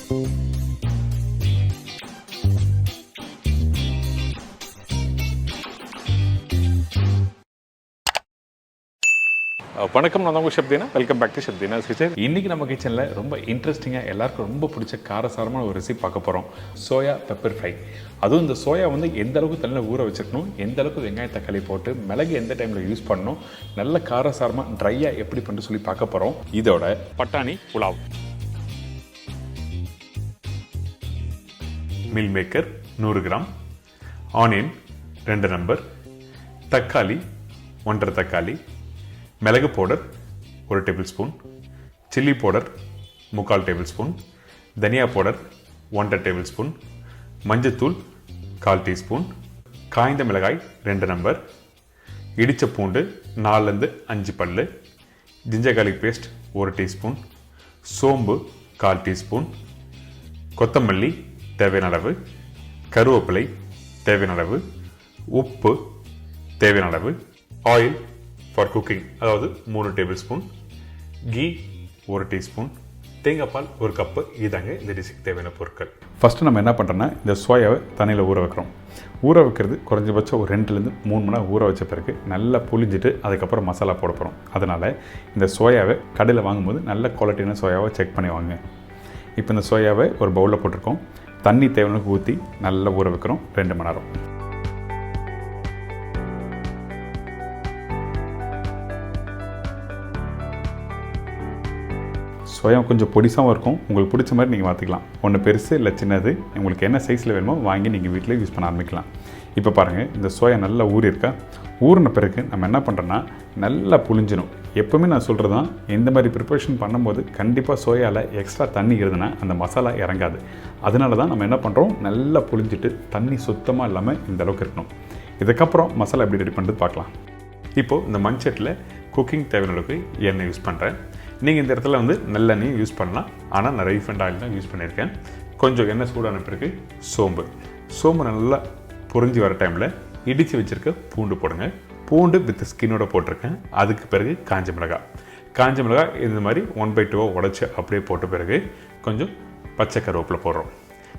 வணக்கம், நான் உங்கள் chef Deena. Welcome back to chef Deena kitchen. இன்றைக்கி நம்ம கிச்சனில் ரொம்ப இன்ட்ரெஸ்டிங்காக எல்லாருக்கும் ரொம்ப பிடிச்ச காரசாரமான ஒரு ரெசிபி பார்க்க போகிறோம். Soya pepper fry. அதுவும் இந்த சோயா வந்து எந்த அளவுக்கு தண்ணியில் ஊற வச்சுக்கணும், எந்த அளவுக்கு வெங்காயம் தக்காளி போட்டு மிளகு எந்த டைமில் யூஸ் பண்ணணும், நல்ல காரசாரமாக ட்ரையாக எப்படி பண்ணிட்டு சொல்லி பார்க்க போகிறோம். இதோட பட்டாணி pulao, meal maker 100 gram, onion 2 number, தக்காளி 1.5 தக்காளி, மிளகு powder 1 table spoon, chilli powder 3/4 table spoon, தனியா பவுடர் 1.5 டேபிள் ஸ்பூன், மஞ்சத்தூள் 1/4 டீஸ்பூன், காய்ந்த மிளகாய் 2 நம்பர், இடித்த பூண்டு 4-5 பல்லு, ஜிஞ்சர் கார்லிக் பேஸ்ட் 1 டீஸ்பூன், சோம்பு 1/4 டீஸ்பூன், கொத்தமல்லி தேவையான அளவு, கருவேப்பிலை தேவையான அளவு, உப்பு தேவையான அளவு, ஆயில் ஃபார் குக்கிங் அதாவது 3 டேபிள் ஸ்பூன், கீ 1 டீஸ்பூன், தேங்காய் பால் 1 கப்பு. இதாங்க இந்த டிஷ்ஷுக்கு தேவையான பொருட்கள். ஃபஸ்ட்டு நம்ம என்ன பண்ணுறோன்னா இந்த சோயாவை தண்ணியில் ஊற வைக்கிறோம். ஊற வைக்கிறது குறைஞ்சபட்சம் ஒரு 2-3 மணி நேரம் ஊற வச்ச பிறகு நல்லா புளிஞ்சிட்டு அதுக்கப்புறம் மசாலா போட போகிறோம். அதனால் இந்த சோயாவை கடையில் வாங்கும்போது நல்ல குவாலிட்டியான சோயாவை செக் பண்ணி வாங்க. இப்போ இந்த சோயாவை ஒரு பவுலில் போட்டிருக்கோம். தண்ணி தேவையான ஊற்றி நல்லா ஊற வைக்கிறோம் 2 மணி நேரம். சோயா கொஞ்சம் பொடிசாகவும் இருக்கும், உங்களுக்கு பிடிச்ச மாதிரி நீங்கள் மாற்றிக்கலாம். ஒன்று பெருசு இல்லை சின்னது, உங்களுக்கு என்ன சைஸில் வேணுமோ வாங்கி நீங்கள் வீட்டில் யூஸ் பண்ண ஆரம்பிக்கலாம். இப்போ பாருங்கள், இந்த சோயா நல்லா ஊறி இருக்கா. ஊறின பிறகு நம்ம என்ன பண்ணுறோன்னா நல்லா புளிஞ்சணும். எப்போவுமே நான் சொல்கிறது தான், இந்த மாதிரி ப்ரிப்பரேஷன் பண்ணும்போது கண்டிப்பாக சோயாவில் எக்ஸ்ட்ரா தண்ணி இருந்ததுன்னா அந்த மசாலா இறங்காது. அதனால தான் நம்ம என்ன பண்ணுறோம், நல்லா புளிஞ்சிட்டு தண்ணி சுத்தமாக இல்லாமல் இந்த அளவுக்கு இருக்கணும். இதுக்கப்புறம் மசாலா எப்படி ரெடி பண்ணுறது பார்க்கலாம். இப்போது இந்த மண்சட்டில் குக்கிங் தேவையான அளவுக்கு எண்ணெய் யூஸ் பண்ணுறேன். நீங்கள் இந்த இடத்துல வந்து நல்லெண்ணெய் யூஸ் பண்ணலாம், ஆனால் நான் ரீஃபைண்ட் ஆயில் தான் யூஸ் பண்ணியிருக்கேன். கொஞ்சம் எண்ணெய் சூடான பிறகு சோம்பு நல்லா பொரிஞ்சு வர டைமில் இடித்து வச்சுருக்க பூண்டு போடுங்க. பூண்டு வித் ஸ்கின்னோட போட்டிருக்கேன். அதுக்கு பிறகு காஞ்ச மிளகாய் இந்த மாதிரி 1/2 உடச்சி அப்படியே போட்ட பிறகு கொஞ்சம் பச்சை கருவேப்பிலை போடுறோம்.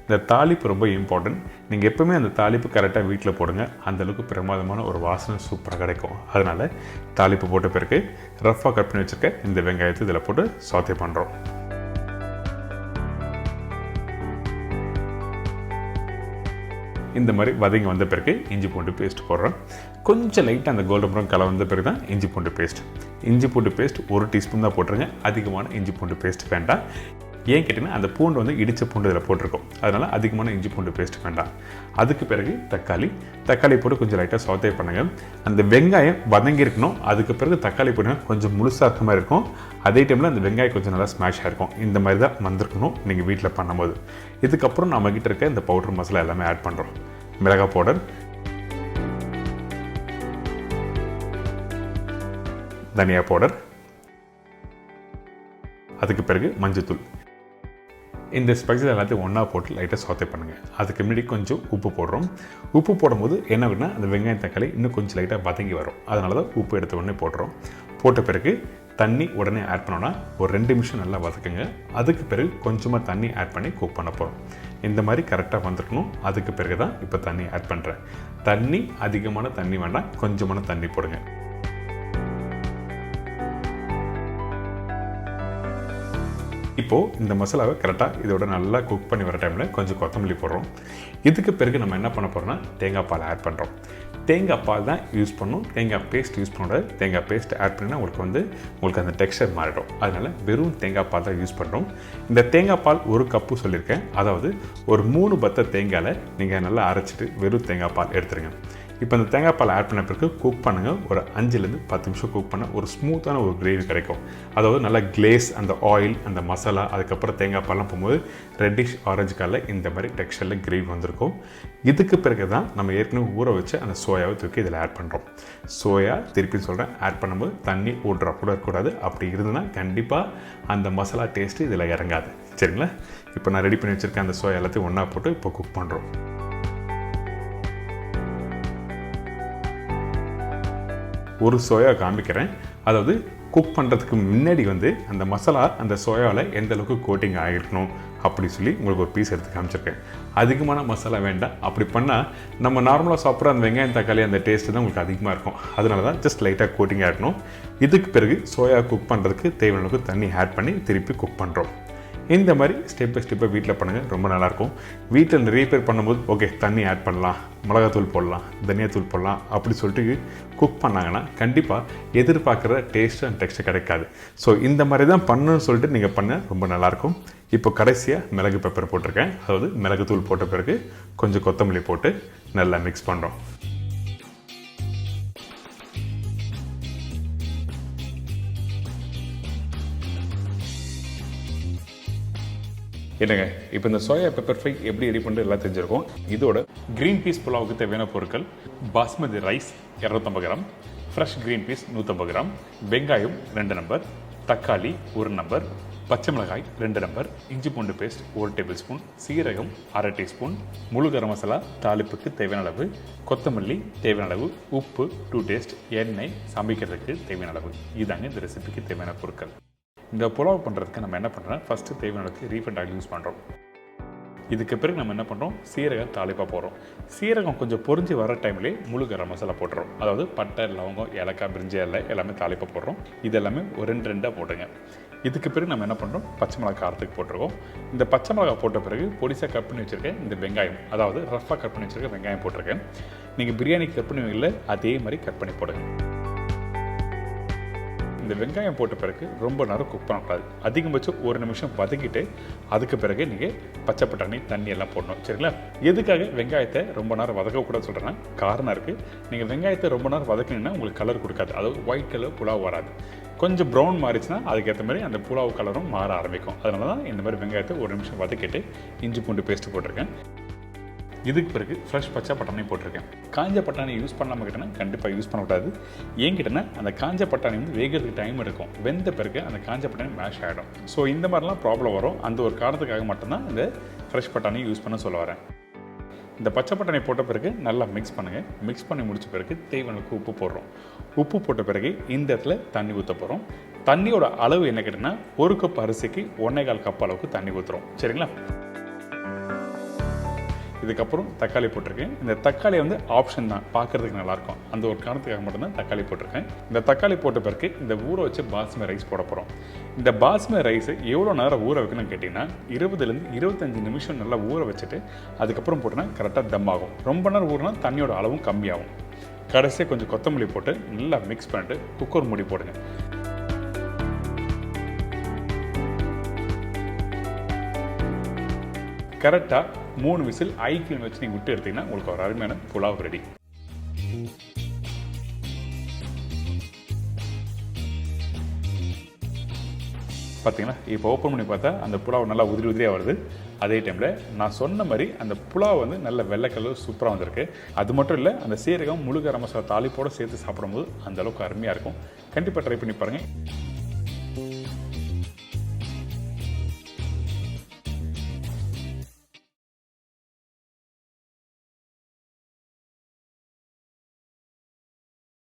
இந்த தாளிப்பு ரொம்ப இம்பார்ட்டன்ட். நீங்கள் எப்போவுமே அந்த தாளிப்பு கரெக்டாக வீட்டில் போடுங்க, அந்தளவுக்கு பிரமாதமான ஒரு வாசனை சூப்பராக கிடைக்கும். அதனால் தாளிப்பு போட்ட பிறகு ரஃப்பாக கட் பண்ணி வச்சுருக்க இந்த வெங்காயத்தை இதில் போட்டு சாத்தே பண்ணுறோம். இந்த மாதிரி வதங்கி வந்த பிறகு இஞ்சி பூண்டு பேஸ்ட் போடுறோம். கொஞ்சம் லைட்டாக அந்த கோல்டன் ப்ரௌன் கலர் வந்த பிறகு தான் இஞ்சி பூண்டு பேஸ்ட் 1 டீஸ்பூன் தான் போட்டுருங்க. அதிகமான இஞ்சி பூண்டு பேஸ்ட் வேண்டாம். ஏன் கேட்டிங்கன்னா அந்த பூண்டு வந்து இடித்த பூண்டு இதில் போட்டிருக்கோம், அதனால் அதிகமான இஞ்சி பூண்டு பேஸ்ட் வேண்டாம். அதுக்கு பிறகு தக்காளி போட்டு கொஞ்சம் லைட்டாக சாத்தே பண்ணுங்கள். அந்த வெங்காயம் வதங்கி இருக்கணும். அதுக்கு பிறகு தக்காளி போடுங்க, கொஞ்சம் முழுசாக இருக்க மாதிரி இருக்கும். அதே டைமில் அந்த வெங்காயம் கொஞ்சம் நல்லா ஸ்மாஷாக இருக்கும். இந்த மாதிரி தான் வந்திருக்கணும் நீங்கள் வீட்டில் பண்ணும்போது. இதுக்கப்புறம் நம்மக்கிட்ட இருக்க இந்த பவுடர் மசாலா எல்லாமே ஆட் பண்ணுறோம். மிளகாய் பவுடர், தனியா பவுடர், அதுக்கு பிறகு மஞ்சத்தூள். இந்த ஸ்பைசஸ் எல்லாத்தையும் ஒன்றா போட்டு லைட்டாக சாத்தே பண்ணுங்கள். அதுக்கு முன்னாடி கொஞ்சம் உப்பு போடுறோம். உப்பு போடும்போது என்ன வேணுன்னா அந்த வெங்காயம் தக்காளி இன்னும் கொஞ்சம் லைட்டாக வதங்கி வரும். அதனால தான் உப்பு எடுத்த உடனே போடுறோம். போட்ட பிறகு தண்ணி உடனே ஆட் பண்ணோன்னா ஒரு 2 நிமிஷம் நல்லா வதக்குங்க. அதுக்கு பிறகு கொஞ்சமாக தண்ணி ஆட் பண்ணி குக் பண்ண போகிறோம். இந்த மாதிரி கரெக்டாக வந்துருக்கணும். அதுக்கு பிறகு தான் இப்போ தண்ணி ஆட் பண்ணுறேன். தண்ணி அதிகமான தண்ணி வேண்டாம், கொஞ்சமான தண்ணி போடுங்க. இப்போது இந்த மசாலாவை கரெக்டாக இதோட நல்லா குக் பண்ணி வர டைமில் கொஞ்சம் கொத்தமல்லி போடுறோம். இதுக்கு பிறகு நம்ம என்ன பண்ண போகிறோம்னா தேங்காய் பால் ஆட் பண்ணுறோம். தேங்காய் பால் தான் யூஸ் பண்ணணும், தேங்காய் பேஸ்ட் யூஸ் பண்ணக்கூடாது. தேங்காய் பேஸ்ட் ஆட் பண்ணினா உங்களுக்கு அந்த டெக்ஸ்சர் மாறிடும். அதனால் வெறும் தேங்காய் பால் தான் யூஸ் பண்ணுறோம். இந்த தேங்காய் பால் 1 கப்பு சொல்லியிருக்கேன். அதாவது ஒரு 3 பத்த தேங்காயில் நீங்கள் நல்லா அரைச்சிட்டு வெறும் தேங்காய் பால் எடுத்துருங்க. இப்போ இந்த தேங்காய் பால் ஆட் பண்ண பிறகு குக் பண்ணுங்கள். ஒரு 5-10 நிமிஷம் குக் பண்ண ஒரு ஸ்மூத்தான ஒரு கிரேவி கிடைக்கும். அதாவது நல்லா கிளேஸ், அந்த ஆயில், அந்த மசாலா, அதுக்கப்புறம் தேங்காய் பால்லாம் போகும்போது ரெட்டிஷ் ஆரஞ்சு கலரில் இந்த மாதிரி டெக்ஸ்சரில் கிரேவி வந்திருக்கும். இதுக்கு பிறகு தான் நம்ம ஏற்கனவே ஊற வச்சு அந்த சோயாவை தூக்கி இதில் ஆட் பண்ணுறோம். சோயா திருப்பி சொல்கிறேன், ஆட் பண்ணும்போது தண்ணி ஊடுறா கூட இருக்கக்கூடாது. அப்படி இருந்ததுன்னா கண்டிப்பாக அந்த மசாலா டேஸ்ட்டு இதில் இறங்காது. சரிங்களா? இப்போ நான் ரெடி பண்ணி வச்சுருக்கேன் அந்த சோயா எல்லாத்தையும் ஒன்றா போட்டு இப்போ குக் பண்ணுறோம். ஒரு சோயா காமிக்கிறேன். அதாவது குக் பண்ணுறதுக்கு முன்னாடி வந்து அந்த மசாலா அந்த சோயாவில் எந்த அளவுக்கு கோட்டிங் ஆகிருக்கணும் அப்படி சொல்லி உங்களுக்கு ஒரு பீஸ் எடுத்து காமிச்சிருக்கேன். அதிகமான மசாலா வேண்டாம். அப்படி பண்ணால் நம்ம நார்மலாக சாப்பிட்ற அந்த வெங்காயம் தக்காளி அந்த டேஸ்ட்டு தான் உங்களுக்கு அதிகமாக இருக்கும். அதனால தான் ஜஸ்ட் லைட்டாக கோட்டிங் ஆடணும். இதுக்கு பிறகு சோயா குக் பண்ணுறதுக்கு தேவையான அளவுக்கு தண்ணி ஆட் பண்ணி திருப்பி குக் பண்ணுறோம். இந்த மாதிரி ஸ்டெப் பை ஸ்டெப்பாக வீட்டில் பண்ணுங்கள், ரொம்ப நல்லாயிருக்கும். வீட்டில் நிறைய பேர் பண்ணும்போது ஓகே தண்ணி ஆட் பண்ணலாம், மிளகாத்தூள் போடலாம், தனியாத்தூள் போடலாம் அப்படி சொல்லிட்டு குக் பண்ணாங்கன்னா கண்டிப்பாக எதிர்பார்க்குற டேஸ்ட் அண்ட் டெக்ஸ்டர் கிடைக்காது. ஸோ இந்த மாதிரி தான் பண்ணணும்னு சொல்லிட்டு நீங்கள் பண்ண ரொம்ப நல்லாயிருக்கும். இப்போ கடைசியாக மிளகு பெப்பர் போட்டிருக்கேன். அதாவது மிளகுத்தூள் போட்ட பிறகு கொஞ்சம் கொத்தமல்லி போட்டு நல்லா மிக்ஸ் பண்ணுறோம். என்னங்க இப்போ இந்த சோயா பெப்பர் ஃப்ரை எப்படி ரெடி பண்ணுறது எல்லாம் தெரிஞ்சிருக்கும். இதோட க்ரீன் பீஸ் புலாவுக்கு தேவையான பொருட்கள்: basmati rice 250 gram, fresh green peas 150 gram, வெங்காயம் 2 நம்பர், தக்காளி 1 நம்பர், பச்சை மிளகாய் 2 நம்பர், இஞ்சி பூண்டு பேஸ்ட் 1 டேபிள் ஸ்பூன், சீரகம் 1/2 டீஸ்பூன், முழு கரம் மசாலா தாளிப்புக்கு தேவையான அளவு, கொத்தமல்லி தேவையான அளவு, உப்பு டு டேஸ்ட், எண்ணெய் சமைக்கிறதுக்கு தேவையான அளவு. இதாங்க இந்த ரெசிபிக்கு தேவையான பொருட்கள். இந்த புலாவ் பண்ணுறதுக்கு நம்ம என்ன பண்ணுறோம், ஃபஸ்ட்டு தேவையான அளவுக்கு ரீஃபைண்ட் ஆயில் யூஸ் பண்ணுறோம். இதுக்கு பிறகு நம்ம என்ன பண்ணுறோம், சீரகம் தாளிப்பாக போடுறோம். சீரகம் கொஞ்சம் பொரிஞ்சு வர டைம்லேயே முழு கரம் மசாலா போட்டுறோம். அதாவது பட்டை, லவங்கம், ஏலக்காய், பிரிஞ்சி இலை எல்லாமே தாளிப்பாக போடுறோம். இது எல்லாமே ஒரு 2 போட்டுங்க. இதுக்கு பிறகு நம்ம என்ன பண்ணுறோம், பச்சை மிளகா காரத்துக்கு போட்டிருக்கோம். இந்த பச்சை மிளகா போட்ட பிறகு பொடிசாக கட் பண்ணி வச்சுருக்கேன் இந்த வெங்காயம், அதாவது ரஃபாக கட் பண்ணி வச்சுருக்க வெங்காயம் போட்டிருக்கேன். நீங்கள் பிரியாணிக்கு கட் பண்ணுவீங்கள அதே மாதிரி கட் பண்ணி போடுங்க. இந்த வெங்காயம் போட்ட பிறகு ரொம்ப நேரம் குக் பண்ணக்கூடாது. அதிகபட்சம் 1 நிமிஷம் வதக்கிட்டு அதுக்கு பிறகு நீங்கள் பச்சை பட்டாணி தண்ணி எல்லாம் போடணும். சரிங்களா? எதுக்காக வெங்காயத்தை ரொம்ப நேரம் வதக்கக்கூடாது சொல்கிறேன்னா காரணம் இருக்குது. நீங்கள் வெங்காயத்தை ரொம்ப நேரம் வதக்கினீங்கன்னா உங்களுக்கு கலர் கொடுக்காது. அதாவது ஒயிட் கலர் புலாவ் வராது. கொஞ்சம் ப்ரௌன் மாறிச்சுன்னா அதுக்கேற்ற மாதிரி அந்த புலாவ் கலரும் மாற ஆரம்பிக்கும். அதனால தான் இந்த மாதிரி வெங்காயத்தை 1 நிமிஷம் வதக்கிட்டு இஞ்சி பூண்டு பேஸ்ட்டு போட்டிருக்கேன். இதுக்கு பிறகு ஃப்ரெஷ் பச்சை பட்டாணி போட்டிருக்கேன். காஞ்ச பட்டாணி யூஸ் பண்ணாமல் கிட்டனா கண்டிப்பாக யூஸ் பண்ணக்கூடாது. ஏன் கிட்டனா அந்த காஞ்ச பட்டாணி வந்து வேகிறதுக்கு டைம் எடுக்கும். வெந்த பிறகு அந்த காஞ்ச பட்டாணி மேஷ் ஆகிடும். ஸோ இந்த மாதிரிலாம் ப்ராப்ளம் வரும். அந்த ஒரு காரணத்துக்காக மட்டும்தான் இந்த ஃப்ரெஷ் பட்டாணி யூஸ் பண்ண சொல்ல வரேன். இந்த பச்சை பட்டாணி போட்ட பிறகு நல்லா மிக்ஸ் பண்ணுங்கள். மிக்ஸ் பண்ணி முடிச்ச பிறகு தேவையான உப்பு போடுறோம். உப்பு போட்ட பிறகு இந்த இடத்துல தண்ணி ஊற்ற போகிறோம். தண்ணியோட அளவு என்ன கேட்டிங்கன்னா 1 கப் அரிசிக்கு 1.25 கப் அளவுக்கு தண்ணி ஊற்றுறோம். சரிங்களா? இதுக்கப்புறம் தக்காளி போட்டிருக்கேன். இந்த தக்காளி வந்து ஆப்ஷன் தான், பார்க்குறதுக்கு நல்லாயிருக்கும். அந்த ஒரு காரணத்துக்காக மட்டும்தான் தக்காளி போட்டிருக்கேன். இந்த தக்காளி போட்ட பிறகு இந்த ஊற வச்சு பாஸ்மதி ரைஸ் போட போகிறோம். இந்த பாஸ்மதி ரைஸை எவ்வளோ நேரம் ஊற வைக்கணும்னு கேட்டிங்கன்னா 20லேருந்து 25 நிமிஷம் நல்லா ஊற வச்சுட்டு அதுக்கப்புறம் போட்டோன்னா கரெக்டாக தம் ஆகும். ரொம்ப நேரம் ஊறினா தண்ணியோட அளவும் கம்மியாகும். கடைசியாக கொஞ்சம் கொத்தமல்லி போட்டு நல்லா மிக்ஸ் பண்ணிட்டு குக்கர் மூடி போடுங்க. கரெக்டாக 3 விசில் ஹை ஃப்ளேம் வச்சு நீங்கள் விட்டு எடுத்தீங்கன்னா உங்களுக்கு ஒரு அருமையான புலாவ் ரெடி. பார்த்தீங்கன்னா இப்போ ஓப்பன் பண்ணி பார்த்தா அந்த புலாவ் நல்லா உதிரியாக வருது. அதே டைமில் நான் சொன்ன மாதிரி அந்த புலாவ் வந்து நல்ல வெள்ளை கலர் சூப்பராக வந்திருக்கு. அது மட்டும் இல்லை, அந்த சீரகம் முழு கரம் மசாலா தாளிப்போடு சேர்த்து சாப்பிடும்போது அந்த அளவுக்கு அருமையாக இருக்கும். கண்டிப்பாக ட்ரை பண்ணி பாருங்கள்.